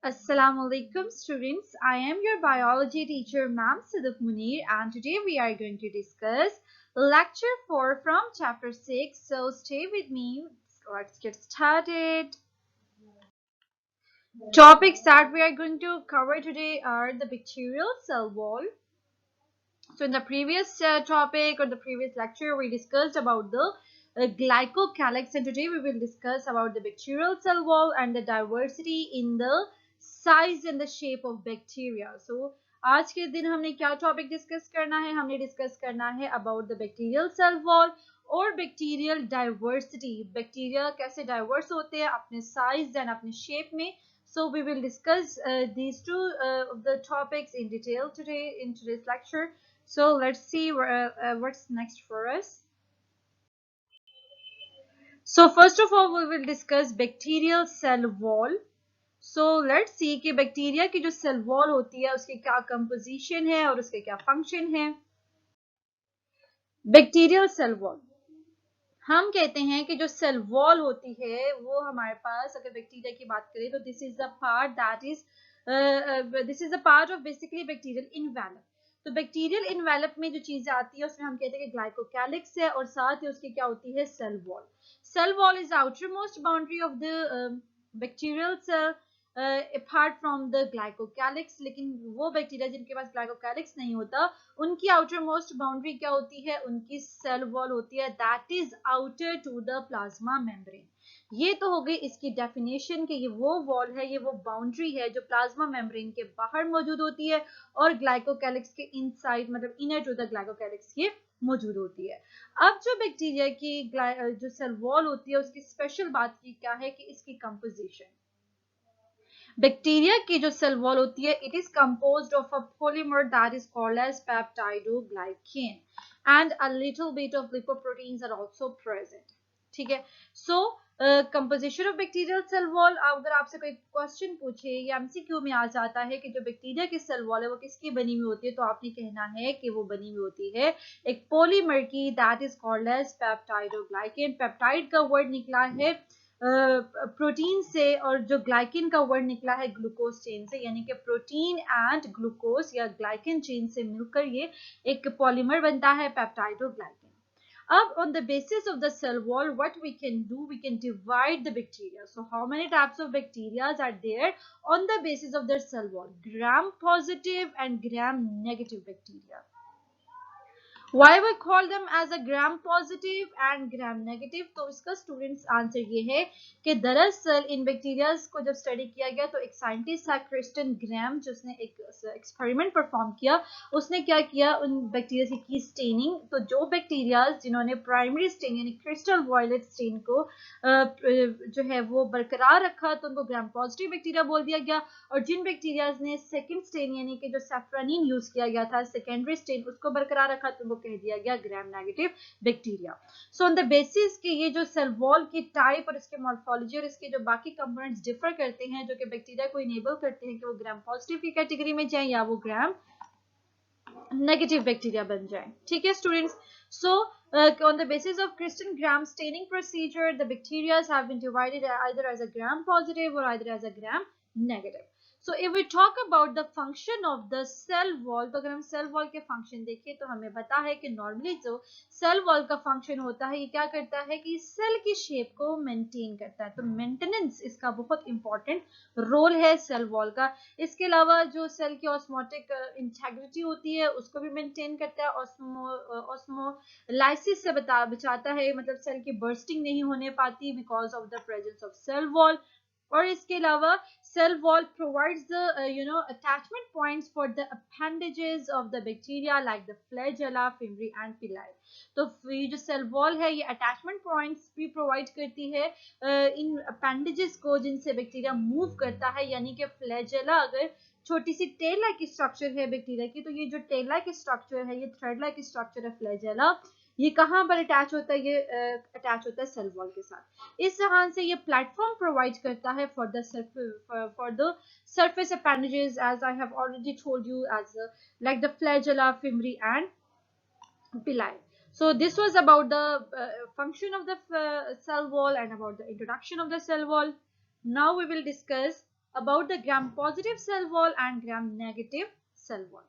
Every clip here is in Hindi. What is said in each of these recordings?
Assalamu alaikum students. I am your biology teacher Ma'am Siddiq Munir, and today we are going to discuss lecture 4 from chapter 6. So stay with me. Let's get started. Topics that we are going to cover today are the bacterial cell wall. So in the previous topic or the previous lecture we discussed about the glycocalyx, and today we will discuss about the bacterial cell wall and the diversity in the size and the shape of bacteria. So आज के दिन हमने क्या टॉपिक डिस्कस करना है? हमने डिस्कस करना है about the bacterial cell wall और बैक्टीरियल डाइवर्सिटी. बैक्टीरिया कैसे डाइवर्स होते हैं अपने साइज एंड अपने शेप में. So we will discuss these two of the topics in detail today in today's lecture. So let's see what's next for us. So first of all we will discuss bacterial cell wall. So let's see कि बैक्टीरिया की जो सेल वॉल होती है उसकी क्या कंपोजिशन है और उसके क्या फंक्शन है. बैक्टीरियल सेल वॉल, हम कहते हैं कि जो सेल वॉल होती है वो हमारे पास, अगर बैक्टीरिया की बात करें तो this is the part that is this is the part of basically bacterial envelope. तो बैक्टीरियल इनवेलप में जो चीजें आती है उसमें हम कहते हैं कि ग्लाइकोकैलिक्स है और साथ ही उसकी क्या होती है cell wall. Cell wall is outer most boundary of the bacterial cell apart from the glycocalyx. लेकिन वो बैक्टीरिया जिनके पास ग्लाइकोकैलिक्स नहीं होता उनकी आउटर मोस्ट बाउंड्री क्या होती है? उनकी सेल वॉल होती है that is outer to the plasma membrane. ये तो हो गई इसकी डेफिनेशन कि ये वो वॉल है, ये वो बाउंड्री है जो प्लाज्मा मेम्ब्रेन के बाहर मौजूद होती है और ग्लाइकोकैलिक्स के इनसाइड मतलब इनर टू द ग्लाइकोकैलिक्स के मौजूद होती है. अब जो बैक्टीरिया की जो सेल वॉल होती है उसकी स्पेशल बात की क्या है कि इसकी कंपोजिशन. बैक्टीरिया की जो सेल वॉल होती है it is composed of a polymer that is called as peptidoglycan and a little bit of lipoproteins are also present. ठीक है. So composition of bacterial cell wall, अगर आपसे कोई क्वेश्चन पूछे या एमसीक्यू में आ जाता है कि जो बैक्टीरिया की सेल वॉल है वो किसकी बनी हुई होती है, तो आपने कहना है कि वो बनी हुई होती है एक पॉलीमर की that is called as peptidoglycan. Peptide का वर्ड निकला है प्रोटीन से और जो ग्लाइकिन का वर्ड निकला है ग्लूकोज चेन से, यानी कि प्रोटीन एंड ग्लूकोज या ग्लाइकिन चेन से मिलकर ये एक पॉलीमर बनता है पेप्टाइडोग्लाइकेन. अब on the basis of the cell wall what we can do, we can divide the bacteria. So how many types of bacteria are there on the basis of their cell wall? Gram positive and gram negative bacteria. Why we call them as a gram positive and gram negative? तो इसका स्टूडेंट्स आंसर ये है कि दरअसल इन बैक्टीरियाज को जब स्टडी किया गया तो एक साइंटिस्ट था क्रिस्टन ग्राम जिसने एक एक्सपेरिमेंट परफॉर्म किया. उसने क्या किया, उन बैक्टीरिया की स्टेनिंग. तो जो बैक्टीरियाज जिन्होंने प्राइमरी स्टेन यानी क्रिस्टल वायलेट स्टेन को जो है वो बरकरार रखा तो उनको ग्राम पॉजिटिव बैक्टीरिया बोल दिया गया, और जिन बैक्टीरियाज ने सेकेंड स्टेन यानी कि जो सैफ्रानिन यूज किया गया था सेकेंडरी स्टेन उसको बरकरार रखा तो उनको कह दिया गया ग्राम negative bacteria. So on the basis कि ये जो सेल वॉल की टाइप और इसके मॉर्फोलॉजी और इसके जो बाकी कंपोनेंट्स डिफर करते हैं जो कि बैक्टीरिया को इनेबल करते हैं कि वो ग्राम पॉजिटिव की कैटेगरी में जाए या वो ग्राम नेगेटिव बैक्टीरिया बन जाए. ठीक है students. So on the basis of Kristen Gram staining procedure, the bacteria have been divided either as a gram positive or either as a gram negative. So if we talk about the function of the cell wall, तो अगर हम cell wall के function देखें तो हमें पता है कि normally जो cell wall का function होता है ये क्या करता है कि cell की shape को maintain करता है. तो maintenance इसका बहुत important role है cell wall का. इसके अलावा जो cell की osmotic integrity होती है उसको भी maintain करता है. osmolysis से बचाता है, मतलब सेल की बर्स्टिंग नहीं होने पाती because of the presence of cell wall. और इसके अलावा cell wall provides the attachment points for the appendages of the bacteria like the flagella, fimbriae and pili. तो ये जो सेल वॉल है ये अटैचमेंट पॉइंट्स भी प्रोवाइड करती है इन appendages को जिनसे बैक्टीरिया मूव करता है. यानी कि फ्लैजेला अगर छोटी सी टेल लाइक स्ट्रक्चर है बैक्टीरिया की, तो ये जो टेल लाइक स्ट्रक्चर है, ये थ्रेड लाइक स्ट्रक्चर है फ्लैजेला, ये कहाँ पर अटैच होता है? ये अटैच होता है सेल वॉल के साथ. इस तरह से ये प्लेटफॉर्म प्रोवाइड करता है for the surface appendages as I have already told you as like the flagella, fimri and pili. So this was about the function of the cell wall and about the introduction of the cell wall. Now we will discuss about the gram-positive cell wall and gram-negative cell wall.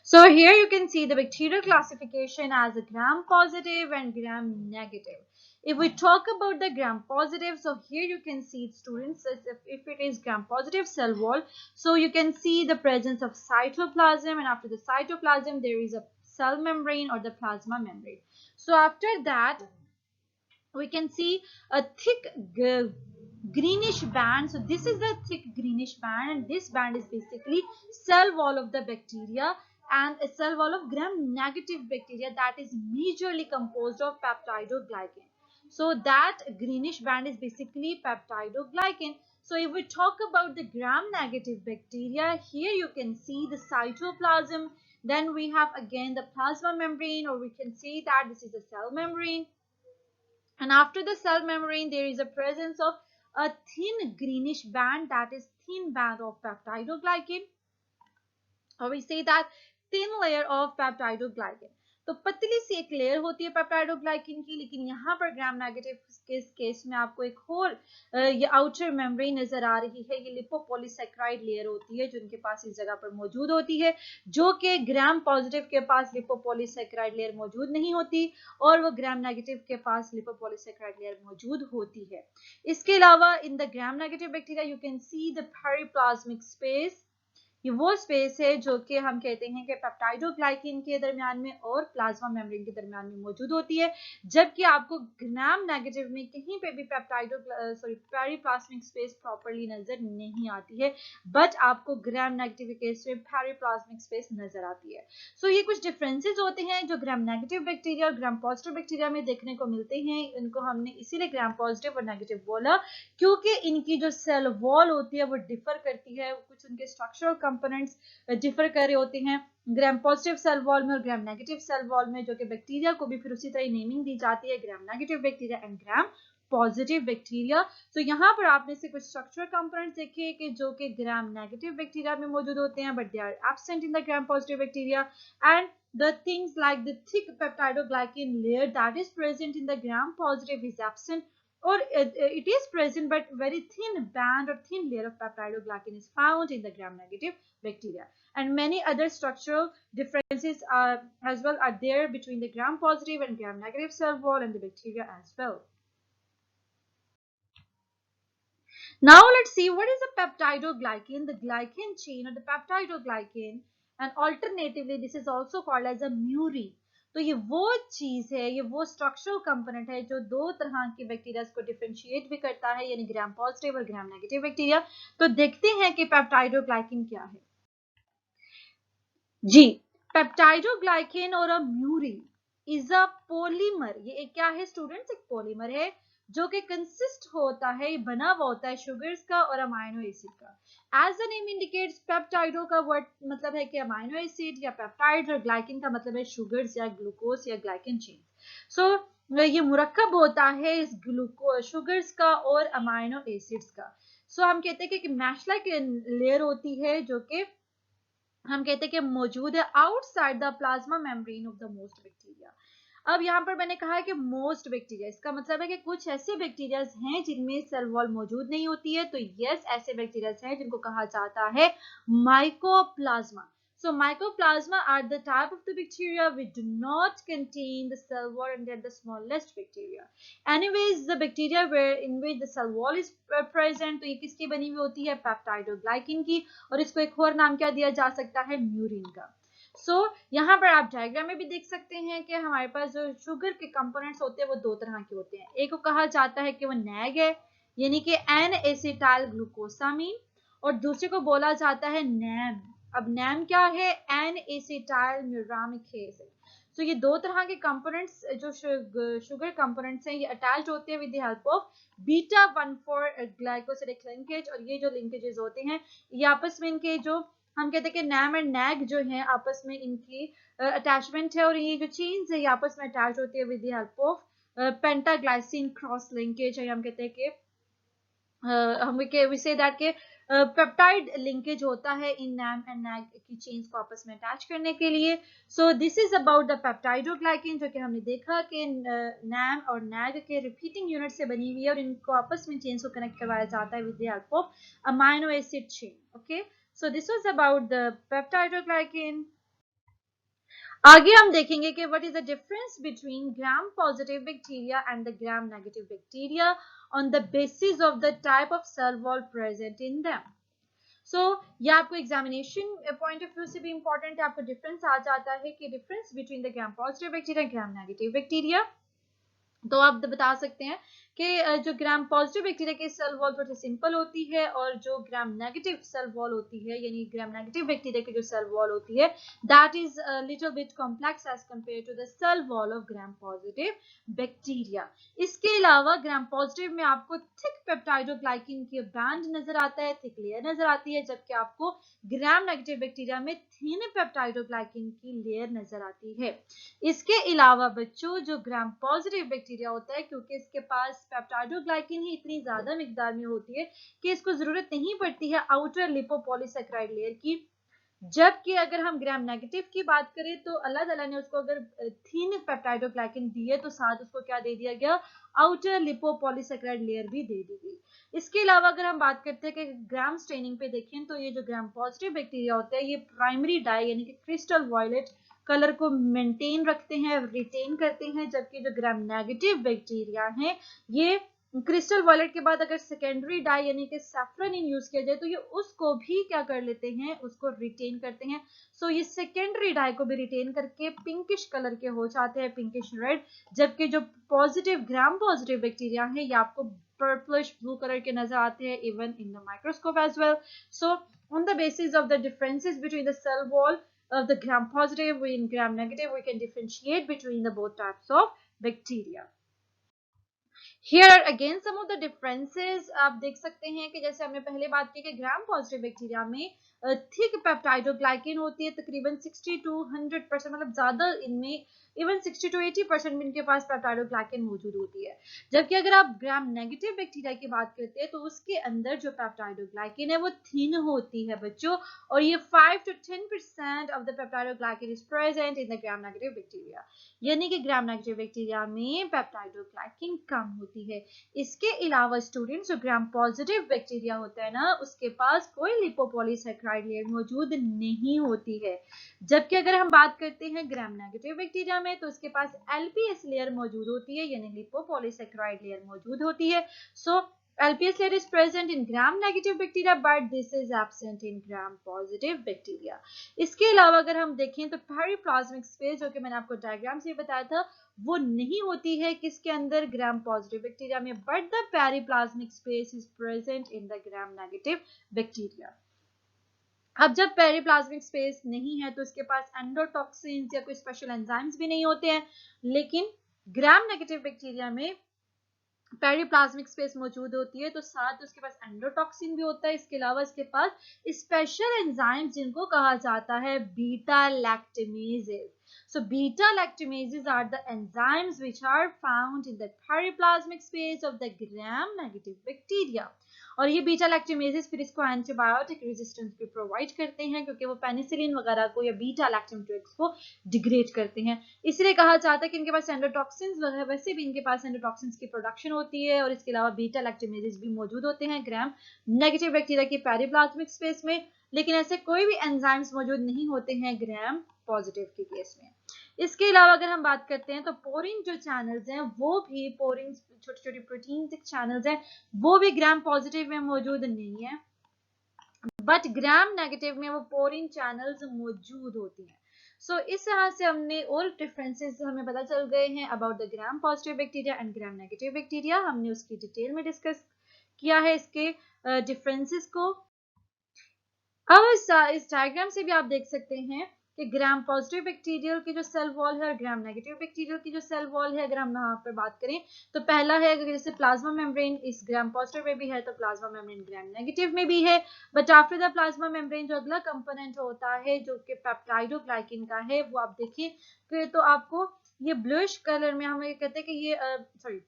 So here you can see the bacterial classification as a gram-positive and gram-negative. If we talk about the gram-positive, so here you can see, students, if it is gram-positive cell wall, so you can see the presence of cytoplasm, and after the cytoplasm there is a cell membrane or the plasma membrane. So after that we can see a thick greenish band. So this is the thick greenish band, and this band is basically cell wall of the bacteria, and a cell wall of gram-negative bacteria that is majorly composed of peptidoglycan. So that greenish band is basically peptidoglycan. So if we talk about the gram-negative bacteria, here you can see the cytoplasm, then we have again the plasma membrane, or we can say that this is a cell membrane. And after the cell membrane, there is a presence of a thin greenish band, that is thin band of peptidoglycan, or we say that thin layer of peptidoglycan. तो पतली सी एक लेयर होती है पेप्टाइडोग्लाइकिन की, लेकिन यहाँ पर ग्राम नेगेटिव के केस में आपको एक और ये आउटर मेम्ब्रेन नजर आ रही है। ये लिपोपॉलीसेक्राइड लेयर होती है जो उनके पास इस जगह पर मौजूद होती है, जो कि ग्राम पॉजिटिव के पास लिपोपॉलीसेक्राइड लेयर मौजूद नहीं होती, और वो ग्राम नेगेटिव के पास लिपोपॉलीसेक्राइड लेयर मौजूद होती है। इसके अलावा in the gram negative bacteria you can see the periplasmic space. ये वो स्पेस है जो कि हम कहते हैं कि पेप्टाइडोग्लाइकिन के दरमियान में और प्लाज्मा मेम्ब्रेन के दरमियान में मौजूद होती है, जबकि आपको ग्राम नेगेटिव में कहीं पे भी पेरिप्लाज्मिक स्पेस प्रॉपर्ली नजर नहीं आती है, बट आपको ग्राम नेगेटिव केस में पेरिप्लाज्मिक स्पेस नजर आती है। सो ये कुछ डिफरेंसेस होते हैं जो ग्राम नेगेटिव बैक्टीरिया और ग्राम पॉजिटिव बैक्टीरिया में देखने को मिलते हैं। इनको हमने इसीलिए ग्राम पॉजिटिव और नेगेटिव बोला क्योंकि इनकी जो सेल वॉल होती है वो डिफर करती है, कुछ उनके स्ट्रक्चरल कंपोनेंट्स डिफर कर रहे होते हैं ग्राम पॉजिटिव सेल वॉल में और ग्राम नेगेटिव सेल वॉल में, जो कि बैक्टीरिया को भी फिर उसी तरह नेमिंग दी जाती है, ग्राम negative bacteria and gram positive bacteria. तो यहाँ पर आपने से कुछ स्ट्रक्चरल कंपोनेंट्स देखे कि जो कि ग्राम नेगेटिव बैक्टीरिया में मौजूद होते हैं, but they are absent in the gram positive bacteria, and the things like the thick peptidoglycan layer that is present in the gram positive is absent, or it is present but very thin band or thin layer of peptidoglycan is found in the gram negative bacteria, and many other structural differences as well are there between the gram positive and gram negative cell wall and the bacteria as well. Now let's see what is the peptidoglycan, the glycan chain or the peptidoglycan, and alternatively this is also called as a murine. तो ये वो चीज है, ये वो स्ट्रक्चरल कंपोनेंट है जो दो तरह के बैक्टीरिया को डिफरेंशिएट भी करता है, यानी ग्राम पॉजिटिव और ग्राम नेगेटिव बैक्टीरिया। तो देखते हैं कि पेप्टाइडोग्लाइकिन क्या है। जी, पेप्टाइडोग्लाइकिन और अ म्यूरिन इज अ पॉलीमर। ये एक क्या है स्टूडेंट्स? एक पॉलीमर है जो कि कंसिस्ट होता है, बना हुआ होता है शुगर्स का और अमाइनो एसिड का। एज द नेम इंडिकेट्स, पेप्टाइडो का वर्ड मतलब है कि अमाइनो एसिड या पेप्टाइड, और ग्लाइकिन का मतलब है शुगर्स या ग्लूकोज या ग्लाइकिन चेन। सो ये मुरक्कब होता है इस ग्लूकोज शुगर्स का और अमाइनो एसिड्स का। सो हम कहते हैं कि मैश लाइक लेयर होती है जो कि हम कहते हैं कि मौजूद है outside the plasma membrane of the most bacteria. अब यहाँ पर मैंने कहा है कि मोस्ट बैक्टीरिया, इसका मतलब है कि कुछ ऐसे बैक्टीरिया हैं जिनमें सेल वॉल मौजूद नहीं होती है। तो यस, ऐसे बैक्टीरिया हैं जिनको कहा जाता है mycoplasma. So mycoplasma are the type of the bacteria which do not contain the cell wall and they're the smallest bacteria. Anyways, the bacteria where in which the cell wall is present, तो ये किसकी बनी हुई होती है? पेप्टाइडोग्लाइकिन की, और इसको एक और नाम क्या दिया जा सकता है? म्यूरिन का। सो यहाँ पर आप डायग्राम में भी देख सकते हैं कि हमारे पास जो शुगर के कंपोनेंट्स होते हैं वो दो तरह के होते हैं। एक को कहा जाता है कि वो नैग है, यानी कि एन एसिटाइल ग्लूकोसामीन, और दूसरे को बोला जाता है नैम। अब नैम क्या है? N acetyl muramic acid. तो ये दो तरह के कंपोनेंट्स जो शुगर कंपोनेंट्स हैं, ये अटैच्ड होते हैं with the help of beta 1,4 glycosidic linkage, और ये जो लिंकेजेस होते हैं ये आपस में इनके जो हम कहते हैं कि नैम एंड नैग जो है आपस में इनकी अटैचमेंट है, और ये जो चेन्स है ये आपस में अटैच होती है with the help of pentaglycine cross linkage, और हम कहते हैं कि we say that के पेप्टाइड लिंकेज होता है इन नैम एंड नैग की चेन्स को आपस में अटैच करने के लिए. सो दिस इज अबाउट द पेप्टाइडोग्लाइकिन, जो कि हमने देखा कि नैम और नैग के रिपीटिंग यूनिट से बनी हुई है और इनको आपस में चेन्स को कनेक्ट करवाया जाता है with the help of amino acid chain. Okay, so this was about the peptidoglycan. आगे हम देखेंगे कि what is the difference between gram positive bacteria and the gram negative bacteria on the basis of the type of cell wall present in them. So ये आपको एग्जामिनेशन पॉइंट ऑफ व्यू से भी इंपॉर्टेंट है. आपको डिफरेंस आ जाता है कि difference between the gram positive bacteria gram negative bacteria. तो आप बता सकते हैं कि जो ग्राम पॉजिटिव बैक्टीरिया की सेल वॉल थोड़ी सिंपल होती है और जो ग्राम नेगेटिव सेल वॉल होती है, यानी ग्राम नेगेटिव बैक्टीरिया की जो सेल वॉल होती है, that is little bit complex as compare to the cell wall of gram positive bacteria. इसके अलावा ग्राम पॉजिटिव में आपको थिक पेप्टाइडोग्लाइकिन की बैंड नजर आता है, थिक लेयर नजर आती है, जबकि आपको ग्राम नेगेटिव बैक्टीरिया में थिन पेप्टाइडोग्लाइकिन की लेयर नजर आती है. इसके अलावा बच्चों, जो ग्राम पॉजिटिव बैक्टीरिया होता है, क्योंकि इसके पास पेप्टाइडोग्लाइकिन ही इतनी ज्यादा मिकदार में होती है कि इसको जरूरत नहीं पड़ती है आउटर लिपोपॉलीसेकेराइड लेयर की. जबकि अगर हम ग्राम नेगेटिव की बात करें तो अल्लाह ताला ने उसको अगर थीन पेप्टाइडोग्लाइकिन दी है तो साथ उसको क्या दे दिया गया, आउटर लिपोपॉलीसेकेराइड लेयर भी दे दी गई. इसके अलावा अगर हम बात करते हैं कि ग्राम स्टेनिंग पे देखें तो ये जो ग्राम पॉजिटिव बैक्टीरिया होता है ये प्राइमरी डाई यानी कि क्रिस्टल वायलेट कलर को मेंटेन रखते हैं, रिटेन करते हैं, जबकि जो ग्राम नेगेटिव बैक्टीरिया हैं ये क्रिस्टल वायलेट के बाद अगर सेकेंडरी डाई यानी कि सैफरन यूज किया जाए तो ये उसको भी क्या कर लेते हैं, उसको रिटेन करते हैं. सो ये सेकेंडरी डाई को भी रिटेन करके पिंकिश कलर के हो जाते हैं, पिंकिश रेड. जबकि जो पॉजिटिव ग्राम पॉजिटिव बैक्टीरिया है ये आपको पर्पलिश ब्लू कलर के नजर आते हैं even in the microscope as well. So on the basis of the differences between the cell wall of the gram positive and gram negative, we can differentiate between the both types of bacteria. Here again some of the differences आप देख सकते हैं कि जैसे हमने पहले बात की कि ग्राम पॉजिटिव बैक्टीरिया में थिक पेप्टाइडोग्लाइकिन होती है, तकरीबन 60 to 100%, मतलब ज्यादा इनमें इवन 60 to 80% में इनके पास पेप्टाइडोग्लाइकिन मौजूद होती है. जबकि अगर आप ग्राम नेगेटिव बैक्टीरिया की बात करते हैं तो उसके अंदर जो पेप्टाइडोग्लाइकिन है वो थिन होती है बच्चों, और ये 5 to 10% of the पेप्टाइडोग्लाइकिन is present in the gram negative bacteria, यानी कि ग्राम नेगेटिव बैक्टीरिया में पेप्टाइडोग्लाइकिन कम होती है. इसके अलावा स्टूडेंट्स, जो ग्राम पॉजिटिव बैक्टीरिया होता है ना, उसके पास कोई लिपोपॉलीसेकेराइड लेयर मौजूद नहीं होती है. जबकि अगर हम बात करते हैं ग्राम नेगेटिव बैक्टीरिया में तो उसके पास एलपीएस लेयर मौजूद होती है, यानी लिपोपॉलीसेकेराइड लेयर मौजूद होती है. सो LPS layer is present in gram negative bacteria but this is absent in gram positive bacteria. इसके अलावा अगर हम देखें तो पेरिप्लाज्मिक स्पेस, जो कि मैंने आपको डायग्राम से बताया था, वो नहीं होती है किसके अंदर, ग्राम पॉजिटिव बैक्टीरिया में, but the periplasmic space is present in the gram negative bacteria. अब जब पेरिप्लाज्मिक स्पेस नहीं है तो इसके पास एंडोटॉक्सिन्स या कोई स्पेशल एंजाइम्स भी नहीं होते हैं, लेकिन ग्राम नेगेटिव बैक्टीरिया में पेरिप्लाज्मिक स्पेस मौजूद होती है तो साथ उसके पास एंडोटॉक्सिन भी होता है. इसके अलावा इसके पास स्पेशल एंजाइम्स जिनको कहा जाता है beta लैक्टेमेजेस. So beta lactamases are the enzymes which are found in the periplasmic space of the gram negative bacteria. और ये बीटा लैक्टेमेजेस फिर इसको एंटीबायोटिक रेजिस्टेंस भी प्रोवाइड करते हैं क्योंकि वो पेनिसिलिन वगैरह को या बीटा लैक्टम ड्रग्स को डिग्रेड करते हैं. इसलिए कहा जाता है कि इनके पास एंडोटॉक्सिन्स वगैरह, वैसे भी इनके पास एंडोटॉक्सिन्स की प्रोडक्शन होती है और इसके अलावा बीटा लैक्टेमेजेस भी मौजूद होते हैं ग्राम नेगेटिव बैक्टीरिया की पेरिप्लाज्मिक स्पेस में, लेकिन ऐसे कोई भी एंजाइम्स मौजूद नहीं होते हैं ग्राम पॉजिटिव के केस में. इसके अलावा अगर हम बात करते हैं तो पोरिन जो चैनल्स हैं वो भी, पोरिन छोटे छोटे प्रोटीन चैनल्स हैं, वो भी ग्राम पॉजिटिव में मौजूद नहीं है, बट ग्राम नेगेटिव में वो पोरिन चैनल्स मौजूद होती हैं. सो इस तरह से हमने और डिफरेंसेस हमें पता चल गए हैं about the gram positive bacteria and gram negative bacteria. हमने उसकी डिटेल में डिस्कस किया है इसके डिफरेंसेस को. अब इस डायग्राम से भी आप देख सकते हैं कि ग्राम पॉजिटिव बैक्टीरियल की जो सेल वॉल है और ग्राम नेगेटिव बैक्टीरियल की जो सेल वॉल है, अगर हम यहाँ पर बात करें तो पहला है, अगर जैसे प्लाज्मा मेम्ब्रेन इस ग्राम पॉजिटिव में भी है तो प्लाज्मा मेम्ब्रेन ग्राम नेगेटिव में भी है. But after the plasma membrane जो अगला कंपोनेंट होता है जो कि पेप्टाइडोग्लाइकिन का है, वो आप देखिए फिर तो आपको ये ब्लूइश कलर में, हमें कहते हैं कि ये सॉरी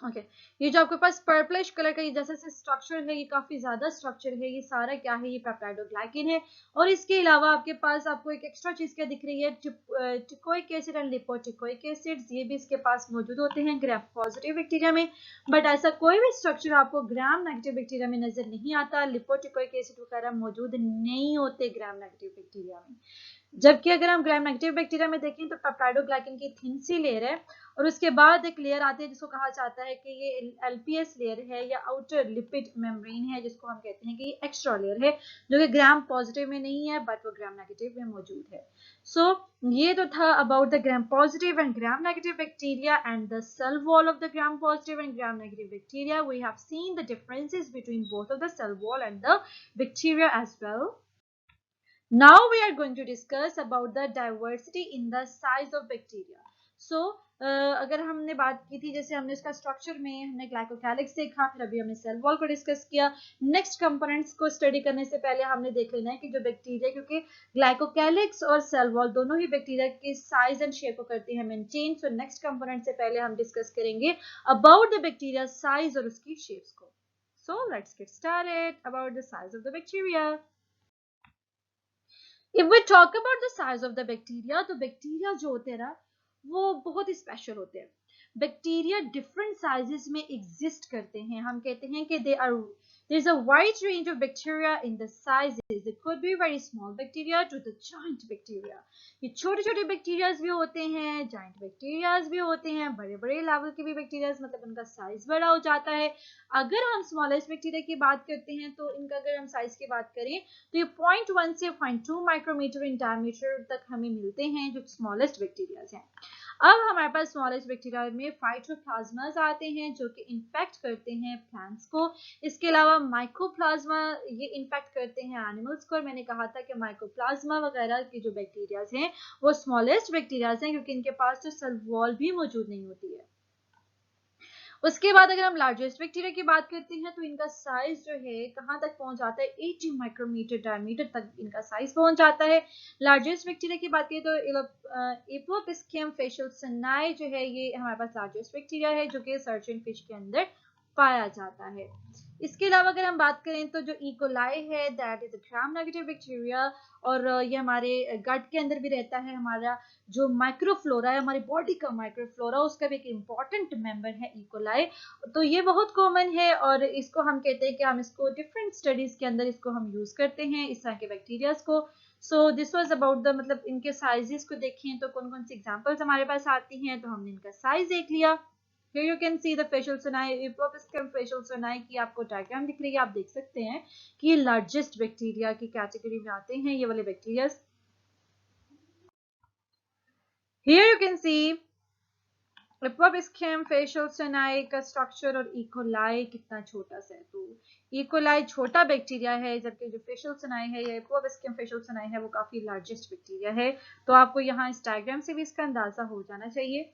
ओके ये जो आपके पास पर्पलिश कलर का ये जैसा से स्ट्रक्चर है, ये काफी ज्यादा स्ट्रक्चर है, ये सारा क्या है, ये पेप्टाइडोग्लाइकिन है। और इसके अलावा आपके पास आपको एक एक्स्ट्रा चीज क्या दिख रही है, टिकोइक एसिड एंड लिपोटिकोइक एसिड्स, ये भी इसके पास मौजूद होते हैं ग्राम पॉजिटिव बैक्टीरिया में। बट ऐसा कोई भी स्ट्रक्चर आपको ग्राम नेगेटिव बैक्टीरिया में नजर नहीं आता, लिपोटिकोइक एसिड वगैरह मौजूद नहीं होते ग्राम नेगेटिव बैक्टीरिया में। जबकि अगर हम ग्राम नेगेटिव बैक्टीरिया में देखें तो पेप्टाइडोग्लाइकिन की थिन सी लेयर है, और उसके बाद एक लेयर आती है जिसको कहा जाता है कि ये एलपीएस लेयर है या आउटर लिपिड मेम्ब्रेन है, जिसको हम कहते हैं कि ये एक्स्ट्रा लेयर है, जो कि ग्राम पॉजिटिव में नहीं है बट वो ग्राम नेगेटिव में मौजूद है। सो ये तो था about the gram positive and gram negative bacteria and the cell wall of the gram positive and gram negative bacteria. We have seen the differences between both of the cell wall and the bacteria as well. Now we are going to discuss about the diversity in the size of bacteria. So अगर हमने बात की थी, जैसे हमने इसका स्ट्रक्चर में हमने ग्लाइकोकैलिक्स देखा, फिर अभी हमने सेल वॉल को डिस्कस किया। नेक्स्ट कंपोनेंट्स को स्टडी करने से पहले हमने देख लेना है कि जो बैक्टीरिया, क्योंकि ग्लाइकोकैलिक्स और सेल वॉल दोनों ही बैक्टीरिया की साइज एंड शेप को करती है मेंटेन। सो नेक्स्ट कंपोनेंट से पहले हम डिस्कस करेंगे अबाउट द बैक्टीरिया साइज और उसकी शेप्स को। So let's get started about the size of the bacteria. If we talk about the size of the bacteria, तो बैक्टीरिया जो होते हैं ना वो बहुत ही स्पेशल होते हैं। बैक्टीरिया डिफरेंट साइजेस में एग्जिस्ट करते हैं। हम कहते हैं कि there is a wide range of bacteria in the sizes. It could be very small bacteria to the giant bacteria. ये छोटे छोटे बैक्टीरियाज भी होते हैं, जाइंट बैक्टीरियाज भी होते हैं, बड़े बड़े लेवल के भी बैक्टीरियाज, मतलब उनका साइज बड़ा हो जाता है। अगर हम स्मॉलेस्ट बैक्टीरिया की बात करते हैं तो इनका अगर हम साइज की बात करें तो ये 0.1 से 0.2 माइक्रोमीटर इन डायमीटर तक हमें मिलते हैं, जो स्मॉलेस्ट बैक्टीरियाज हैं। अब हमारे पास स्मॉलेस्ट बैक्टीरिया में फाइटोप्लाज्मास आते हैं जो कि इन्फेक्ट करते हैं प्लांट्स को। इसके अलावा माइकोप्लाज्मा ये इन्फेक्ट करते हैं एनिमल्स को। और मैंने कहा था कि माइकोप्लाज्मा वगैरह की जो बैक्टीरियाज हैं वो स्मॉलेस्ट बैक्टीरियाज हैं, क्योंकि इनके पास जो सेल वॉल भी मौजूद नहीं होती है। उसके बाद अगर हम लार्जेस्ट बैक्टीरिया की बात करते हैं तो इनका साइज जो है कहाँ तक पहुंच जाता है, 80 माइक्रोमीटर डायमीटर तक इनका साइज पहुंच जाता है। लार्जेस्ट बैक्टीरिया की बात करें तो एपोपिस्कियम फेशियल सनाई जो है ये हमारे पास लार्जेस्ट बैक्टीरिया है, जो कि सर्चन फिश के अंदर पाया जाता है। इसके अलावा अगर हम बात करें तो जो इकोलाई है that is a gram negative bacteria, और ये हमारे गट के अंदर भी रहता है। हमारा जो माइक्रोफ्लोरा है, हमारी बॉडी का माइक्रोफ्लोरा, उसका भी एक इम्पॉर्टेंट मेंबर है इकोलाई। तो ये बहुत कॉमन है और इसको हम कहते हैं कि हम इसको डिफरेंट स्टडीज के अंदर इसको हम यूज करते हैं इस तरह के बैक्टीरियाज को। सो दिस वाज अबाउट द, मतलब इनके साइजेस को देखें तो कौन कौन सी एग्जांपल्स हमारे पास आती हैं, तो हमने इनका साइज देख लिया। Here you can see the facial sonai, Epopiscum facial sonai की आपको डायग्राम दिख रही है। आप देख सकते हैं कि ये लार्जेस्ट बैक्टीरिया की कैटेगरी में आते हैं, ये वाले bacteria. Here you can see Epopiscum facial sonai का स्ट्रक्चर और इकोलाई कितना छोटा सा है। तो इकोलाई छोटा बैक्टीरिया है, जबकि जो फेशियल सोनाई है या Epopiscum facial sonai है वो काफी लार्जेस्ट बैक्टीरिया है। तो आपको यहाँ इस डायग्राम से भी इसका अंदाजा हो जाना चाहिए।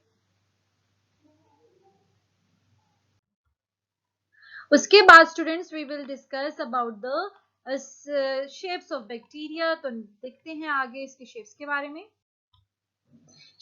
उसके बाद students we will discuss about the shapes of bacteria. तो देखते हैं आगे इसके शेप्स के बारे में।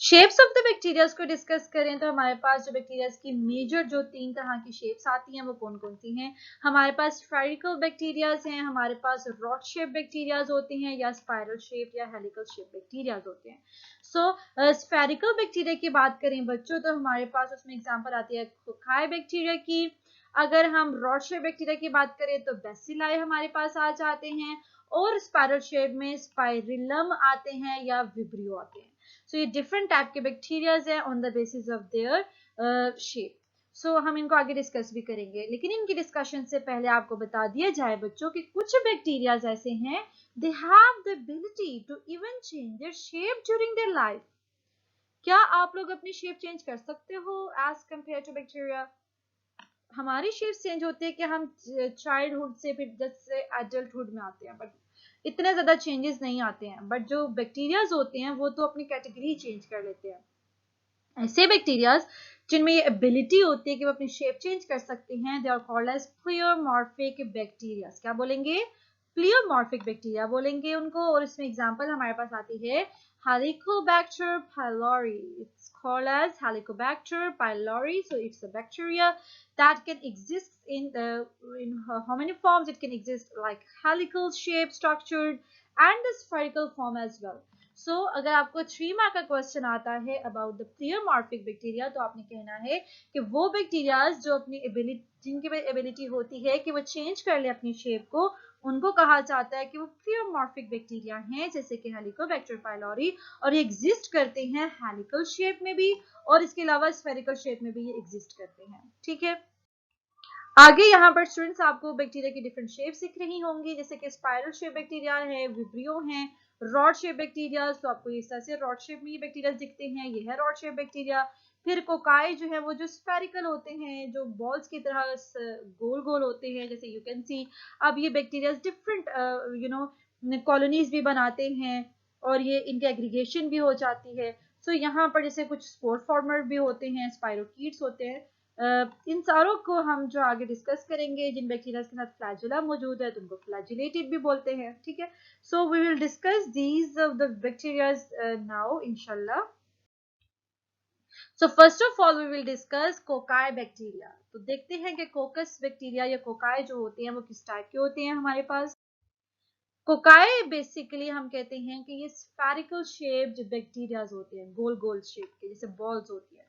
शेप्स ऑफ द बैक्टीरियाज को डिस्कस करें तो हमारे पास जो बैक्टीरियाज की मेजर जो 3 तरह की शेप्स आती हैं वो कौन कौन सी हैं। हमारे पास स्फेरिकल बैक्टीरियाज हैं, हमारे पास रॉड शेप बैक्टीरियाज होते हैं, या स्पाइरल शेप या हेलिकल शेप बैक्टीरियाज होते हैं। सो स्फेरिकल बैक्टीरिया की बात करें बच्चों तो हमारे पास उसमें एग्जांपल आती है कोकाई बैक्टीरिया की। अगर हम रॉड शेप बैक्टीरिया की बात करें तो बेसिलाई हमारे पास आ जाते हैं, और स्पाइरल शेप में स्पाइरिलम आते हैं या विब्रियो आते हैं। सो ये डिफरेंट टाइप के बैक्टीरियाज हैं on the basis of their shape. So हम इनको आगे डिस्कस भी करेंगे, लेकिन इनकी डिस्कशन से पहले आपको बता दिया जाए बच्चों कि कुछ बैक्टीरियाज ऐसे हैं they have the ability to even change their shape during their life. क्या आप लोग अपनी शेप चेंज कर सकते हो एज कंपेयर टू बैक्टीरिया? हमारी शेप चेंज होती है कि हम चाइल्डहुड से फिर जैसे एडल्टहुड में आते हैं, बट इतने ज्यादा चेंजेस नहीं आते हैं। बट जो बैक्टीरियाज होते हैं वो तो अपनी कैटेगरी चेंज कर लेते हैं। ऐसे बैक्टीरियाज जिनमें ये एबिलिटी होती है कि वो अपनी शेप चेंज कर सकते हैं, they are called as pleomorphic bacteria. क्या बोलेंगे? प्लियोमॉर्फिक बैक्टीरिया बोलेंगे उनको, और इसमें एग्जांपल हमारे पास आती है Helicobacter pylori. It's called as Helicobacter pylori. So it's a bacteria that can exist in how many forms? It can exist like helical shape, structured, and the spherical form as well. So अगर आपको 3 मार्क का क्वेश्चन आता है अबाउट द प्लियोमॉर्फिक बैक्टीरिया, तो आपने कहना है कि वो बैक्टीरियाज जो अपनी एबिलिटी, जिनकी एबिलिटी होती है कि वो चेंज कर ले अपनी शेप को, उनको कहा जाता है कि वो प्लियोमॉर्फिक बैक्टीरिया हैं, जैसे कि हेलिकोबैक्टर पाइलोरी, और ये एग्जिस्ट करते हैं हेलिकल शेप में भी, और इसके अलावा स्फेरिकल शेप में भी ये एग्जिस्ट करते हैं। ठीक है, आगे यहाँ पर स्टूडेंट्स आपको बैक्टीरिया की डिफरेंट शेप्स दिख रही होंगी, जैसे कि स्पाइरल शेप बैक्टीरिया है, विब्रियो है, रॉड शेप बैक्टीरिया। तो आपको इस तरह से रॉड शेप में ये बैक्टीरिया दिखते हैं, ये है रॉड शेप बैक्टीरिया। फिर कोकाई जो है वो जो स्फेरिकल होते हैं, जो बॉल्स की तरह गोल गोल होते हैं, जैसे यू कैन सी। अब ये बैक्टीरिया डिफरेंट कॉलोनीज भी बनाते हैं, और ये इनकी एग्रीगेशन भी हो जाती है। सो यहाँ पर जैसे कुछ स्पोर फॉर्मर भी होते हैं, स्पाइरोकीट्स होते हैं। इन सारों को हम जो आगे डिस्कस करेंगे, जिन बैक्टीरिया के साथ फ्लैजुला मौजूद है तो उनको फ्लैजुलेटेड भी बोलते हैं। ठीक है, so we will discuss these of the bacterias now इंशाल्लाह। So first of all we will discuss cocci bacteria. तो देखते हैं कि कोकस बैक्टीरिया या कोकाई जो होते हैं वो किस टाइप के होते हैं हमारे पास। कोकाई बेसिकली हम कहते हैं कि ये स्फेरिकल शेप्ड बैक्टीरियाज होते हैं, गोल गोल शेप के, जैसे बॉल्स होती है।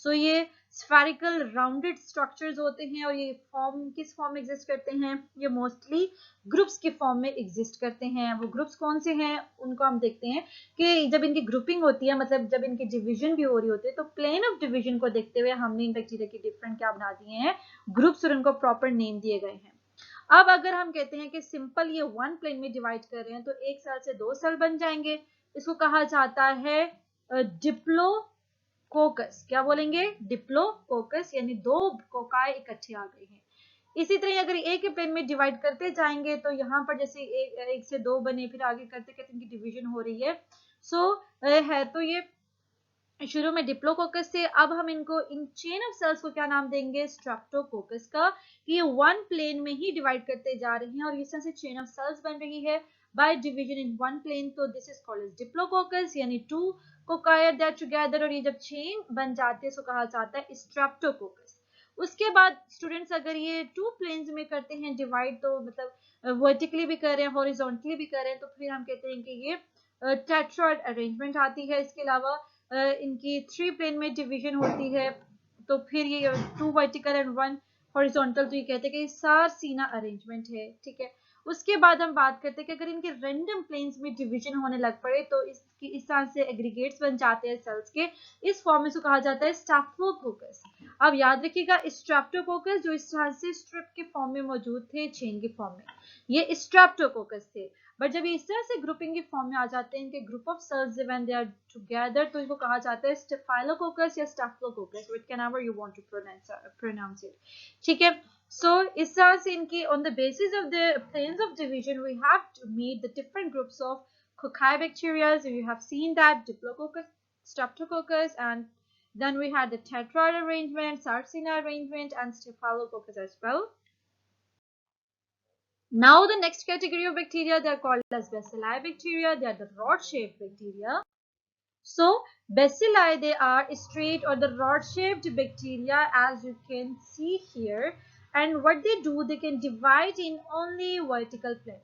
सो ये स्फेरिकल राउंडेड स्ट्रक्चर्स होते हैं, और ये फॉर्म किस फॉर्म में एग्जिस्ट करते हैं? ये मोस्टली ग्रुप्स के फॉर्म में एग्जिस्ट करते हैं। वो ग्रुप्स कौन से हैं उनको हम देखते हैं कि जब इनकी ग्रुपिंग होती है, मतलब जब इनकी डिवीजन भी हो रही होती है, तो प्लेन ऑफ डिवीजन को देखते हुए हमने इन बैक्टीरिया की डिफरेंट क्या बना दिए हैं, ग्रुप्स, और उनको प्रॉपर नेम दिए गए हैं। अब अगर हम कहते हैं कि सिंपल ये वन प्लेन में डिवाइड कर रहे हैं, तो एक सेल से 2 सेल बन जाएंगे। इसको कहा जाता है डिप्लोकोकस। क्या बोलेंगे? डिप्लोकोकस, यानी 2 कोकाई इकट्ठे आ गए हैं। इसी तरह अगर एक ही प्लेन में डिवाइड करते जाएंगे, तो यहाँ पर जैसे एक से 2 बने, फिर आगे करते करते इनकी डिवीजन हो रही है। सो है तो ये शुरू में डिप्लोकोकस से, अब हम इनको इन चेन ऑफ सेल्स को क्या नाम देंगे? स्ट्रेप्टोकोकस का। ये वन प्लेन में ही डिवाइड करते जा रहे हैं, और इस तरह से चेन ऑफ सेल्स बन रही है by division in one plane. तो this is called as diplococcus, यानी 2 कोकाई दैट टुगेदर, और ये जब चेन बन जाते हैं इसको कहा जाता है स्ट्रेप्टोकोकस। उसके बाद स्टूडेंट्स अगर ये 2 प्लेन्स में करते हैं डिवाइड, तो मतलब वर्टिकली भी कर रहे हैं, हॉरिजॉन्टली भी कर रहे हैं, तो फिर हम कहते हैं कि ये टेट्राड अरेंजमेंट आती है। इसके अलावा इनकी 3 प्लेन में डिवीजन होती है, तो फिर ये 2 वर्टिकल एंड 1 हॉरिजॉन्टल, तो ये कहते हैं कि सारसीना अरेंजमेंट है। ठीक है, उसके बाद हम बात करते हैं कि अगर इनके रैंडम प्लेन्स में डिवीजन होने लग पड़े, तो इसकी इस तरह से एग्रीगेट्स बन जाते हैं सेल्स के, इस फॉर्म में कहा जाता है स्टेफिलोकोकस। अब याद रखिएगा, स्ट्रेप्टोकोकस जो इस तरह से स्ट्रिप के फॉर्म में मौजूद थे, चेन के फॉर्म में, ये स्ट्रेप्टोकोकस थे। बट जब ये इस तरह से ग्रुपिंग के फॉर्म में आ जाते हैं, इनके group of cells when they are together, तो इनको कहा जाता है स्टेफाइलोकोकस या staphylococcus, whichever you want to pronounce it. ठीक है, so इस तरह से इनकी on the basis of the planes of division we have to meet the different groups of cocci bacteria. So you have seen that Diplococcus, Streptococcus, and then we had the tetrad arrangement, Sarcina arrangement, and Staphylococcus as well. Now the next category of bacteria, they are called as bacilli bacteria. They are the rod-shaped bacteria. So bacilli, they are straight or the rod-shaped bacteria, as you can see here. And what they do, they can divide in only vertical plane.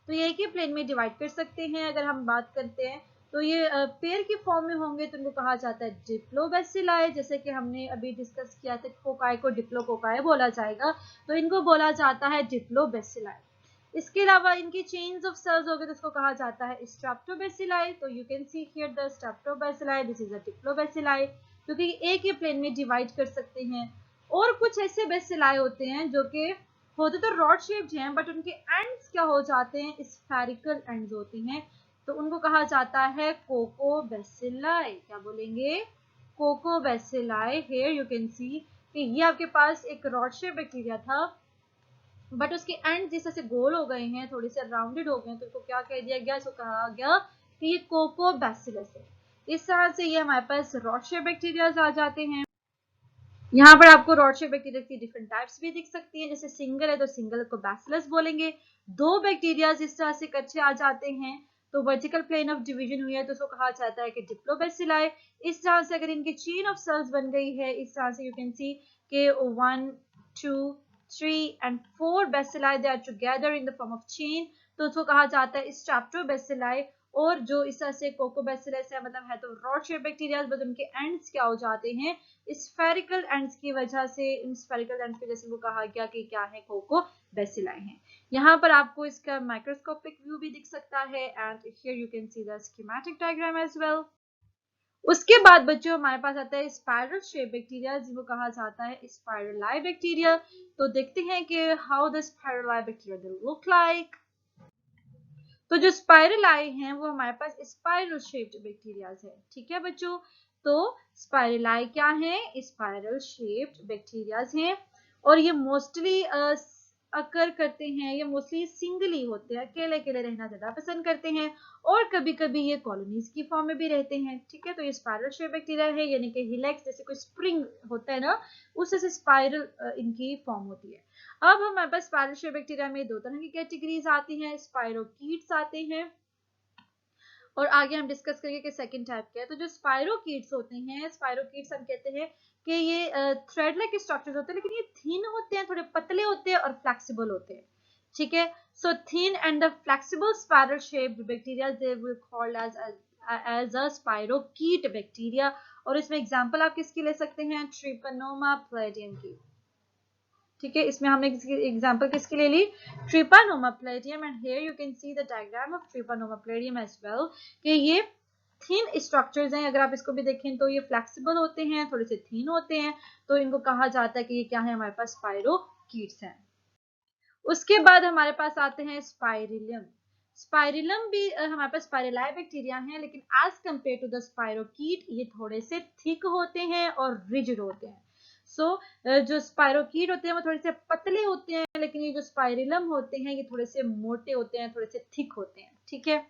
तो ये एक ही प्लेन में डिवाइड कर सकते हैं। अगर हम बात करते हैं तो ये पेयर के फॉर्म में होंगे, तो इनको कहा जाता है डिप्लोबैसिलाई। जैसे कि हमने अभी डिस्कस किया था, कोकाई को डिप्लोकोकाई बोला जाएगा, तो इनको बोला जाता है डिप्लोबैसिलाई। इसके अलावा इनकी चेन्स ऑफ सेल्स हो गए, तो इसको कहा जाता है स्ट्रेप्टोबैसिलाई। तो you can see here the streptobacilli, this is a diplobacilli, क्योंकि एक ही प्लेन में डिवाइड कर सकते हैं। और कुछ ऐसे बैसिलाई होते हैं जो कि होते तो रॉड शेप्ड हैं, बट उनके एंड्स क्या हो जाते हैं? स्फेरिकल एंड्स होते हैं, तो उनको कहा जाता है कोकोबैसिलाई। क्या बोलेंगे? कोकोबैसिलाई। हियर यू कैन सी कि ये आपके पास एक रॉड शेप बैक्टीरिया था, बट उसके एंड जिस तरह से गोल हो गए हैं, थोड़े से राउंडेड हो गए हैं, तो इसको क्या कह दिया गया? इसको कहा गया कि ये कोकोबैसिलस है। इस तरह से ये हमारे पास रॉड शेप बैक्टीरिया आ जाते हैं। यहाँ पर आपको रॉड शेप बैक्टीरिया की डिफरेंट टाइप्स भी दिख सकती हैं, जैसे सिंगल है तो सिंगल को बैसिलस बोलेंगे, दो बैक्टीरिया इस तरह से इकट्ठे आ जाते हैं तो वर्टिकल प्लेन ऑफ डिवीजन हुई है तो उसको कहा जाता है कि डिप्लोबैसिलाई। इस तरह से अगर इनकी चेन ऑफ सेल्स बन गई है, इस तरह से यू कैन सी के 1 2 3 and 4 bacilli they are together in the form of chain, तो उसको कहा जाता है स्ट्रेप्टोबैसिलाई। और जो इस तरह से कोकोबैसिलस है, मतलब है तो रॉड शेप बैक्टीरिया, बट उनके एंड्स क्या हो जाते हैं स्फेरिकल एंड्स की वजह से, इन स्फेरिकल एंड्स की वजह से वो कहा गया कि क्या है, कोकोबैसिलाई है। यहाँ पर आपको इसका माइक्रोस्कोपिक व्यू भी दिख सकता है and here you can see the schematic diagram as well. उसके बाद बच्चों हमारे पास आता है स्पाइरल शेप बैक्टीरिया, जिसको कहा जाता है स्पाइरलाई बैक्टीरिया। तो देखते हैं कि how the spirilli bacteria look like. तो जो स्पाइरलाई हैं वो हमारे पास स्पाइरल शेप्ड बैक्टीरियाज है, ठीक है बच्चों। तो स्पाइरलाई क्या है, स्पाइरल शेप्ड बैक्टीरियाज हैं और ये मोस्टली अकर करते हैं, ये मोस्टली सिंगली होते हैं, अकेले अकेले रहना ज्यादा पसंद करते हैं और कभी कभी ये कॉलोनीज की फॉर्म में भी रहते हैं, ठीक है। तो ये स्पाइरल शेप बैक्टीरिया है, यानी कि हिलेक्स जैसे कोई स्प्रिंग होता है ना, उससे से स्पाइरल इनकी फॉर्म होती है। अब हमारे पास स्पाइरल शेप बैक्टीरिया में दो तरह की कैटेगरीज आती हैं, स्पाइरोकीट्स आते हैं और आगे हम डिस्कस करेंगे कि सेकंड टाइप क्या है। तो जो स्पाइरोकीट्स होते हैं, स्पाइरोकीट्स हम कहते हैं कि ये थ्रेड लाइक स्ट्रक्चर्स होते हैं, लेकिन ये थिन होते हैं, थोड़े पतले होते हैं और फ्लेक्सिबल होते हैं, ठीक है। So thin and the flexible spiral shaped bacteria they will called as a spirochete bacteria. और इसमें एग्जांपल आप किसकी ले सकते हैं, ट्रिपनोमा प्लैटियम की, ठीक है। इसमें हमने एग्जांपल किसकी ले ली, treponema pallidum. And here you can see the diagram of treponema pallidum as well, कि ये थिन स्ट्रक्चर्स हैं। अगर आप इसको भी देखें तो ये फ्लेक्सिबल होते हैं, थोड़े से थिन होते हैं, तो इनको कहा जाता है कि ये क्या है, हमारे पास स्पाइरोकीट्स हैं। उसके बाद हमारे पास आते हैं स्पाइरिलम। स्पाइरिलम भी हमारे पास स्पाइरलाई बैक्टीरिया हैं, लेकिन as compare to the spirochaete ये थोड़े से थिक होते हैं और रिजिड होते हैं। जो स्पाइरोकीट होते हैं वो थोड़े से पतले होते हैं, लेकिन ये जो स्पाइरिलम होते हैं ये थोड़े से मोटे होते हैं, थोड़े से थिक होते हैं, ठीक है।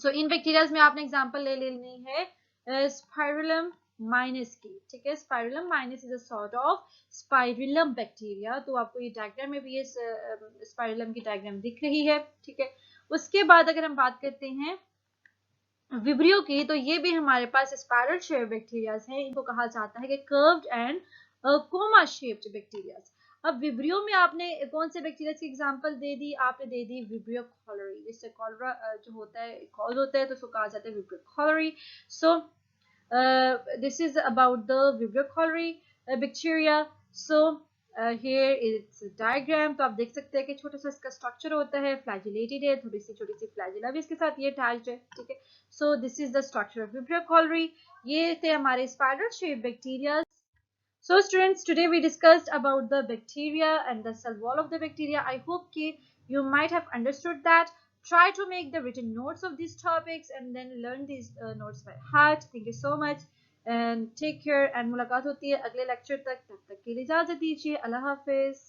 इन बैक्टीरियाज में आपने एग्जांपल ले लेनी है स्पाइरुलम माइनस की, ठीक है। Spirillum minus is a sort of spirillum bacteria. तो आपको ये डायग्राम में भी ये स्पाइरुलम की डायग्राम दिख रही है, ठीक है। उसके बाद अगर हम बात करते हैं विब्रियो की, तो ये भी हमारे पास स्पाइरल शेप बैक्टीरियाज हैं। इनको कहा जाता है कि curved and comma shaped bacterias. अब विब्रियो में आपने कौन से बैक्टीरिया की एग्जांपल दे दी, आपने दे दी विब्रियो कॉलरी। जिससे कॉलरा जो होता है कॉल होता है तो उसको कहा जाता है vibrio cholerae. So this is about the vibrio cholerae bacteria. So here it's a diagram। तो आप देख सकते हैं कि छोटा सा इसका स्ट्रक्चर होता है, फ्लैजिलेटेड है, थोड़ी सी छोटी सी फ्लैजिला भी इसके साथ ये अटैच्ड है, ठीक है। So this is the structure of Vibrio cholerae। ये थे हमारे spiral shaped bacteria। So students, today we discussed about the bacteria and the cell wall of the bacteria। I hope कि you might have understood that। Try to make the written notes of these topics and then learn these notes by heart। Thank you so much and take care। and मुलाकात होती है अगले लेक्चर तक, तब तक के लिए इजाजत दीजिए। अल्लाह हाफिज।